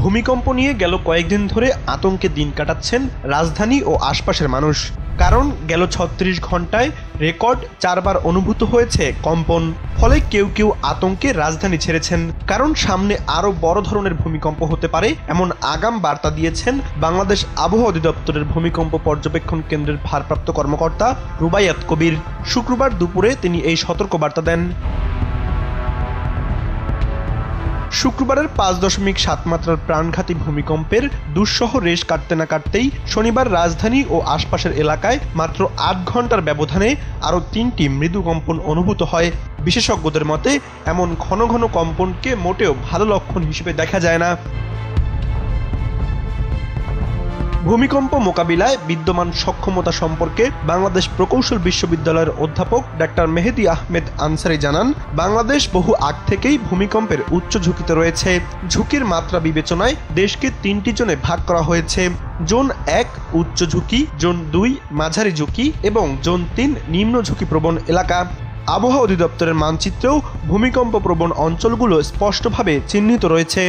ভূমিকম্প নিয়ে গেল কয়েকদিন ধরে আতঙ্কে দিন কাটাচ্ছেন রাজধানী ও আশপাশের মানুষ। কারণ গেল ৩৬ ঘন্টায় রেকর্ড ৪ বার অনুভূত হয়েছে কম্পন। ফলে কেউ কেউ আতঙ্কে রাজধানী ছেড়েছেন, কারণ সামনে আরও বড় ধরনের ভূমিকম্প হতে পারে এমন আগাম বার্তা দিয়েছেন বাংলাদেশ আবহাওয়া অধিদপ্তরের ভূমিকম্প পর্যবেক্ষণ কেন্দ্রের ভারপ্রাপ্ত কর্মকর্তা রুবাইয়াত কবির। শুক্রবার দুপুরে তিনি এই সতর্কবার্তা দেন। শুক্রবারের ৫.৭ মাত্রার প্রাণঘাতী ভূমিকম্পের দুঃসহ রেশ কাটতে না কাটতেই শনিবার রাজধানী ও আশপাশের এলাকায় মাত্র ৮ ঘন্টার ব্যবধানে আরও ৩টি মৃদু কম্পন অনুভূত হয়। বিশেষজ্ঞদের মতে এমন ঘন ঘন কম্পনকে মোটেও ভালো লক্ষণ হিসেবে দেখা যায় না। ভূমিকম্প মোকাবিলায় বিদ্যমান সক্ষমতা সম্পর্কে বাংলাদেশ প্রকৌশল বিশ্ববিদ্যালয়ের অধ্যাপক ডাক্তার মেহেদী আহমেদ আনসারী জানান, বাংলাদেশ বহু আগ থেকেই ভূমিকম্পের উচ্চ ঝুঁকিতে রয়েছে। ঝুঁকির মাত্রা বিবেচনায় দেশকে ৩টি জোনে ভাগ করা হয়েছে। জোন ১ উচ্চ ঝুঁকি, জোন ২ মাঝারি ঝুঁকি এবং জোন ৩ নিম্ন ঝুঁকিপ্রবণ এলাকা। আবহাওয়া অধিদপ্তরের মানচিত্রেও ভূমিকম্প প্রবণ অঞ্চলগুলো স্পষ্টভাবে চিহ্নিত রয়েছে।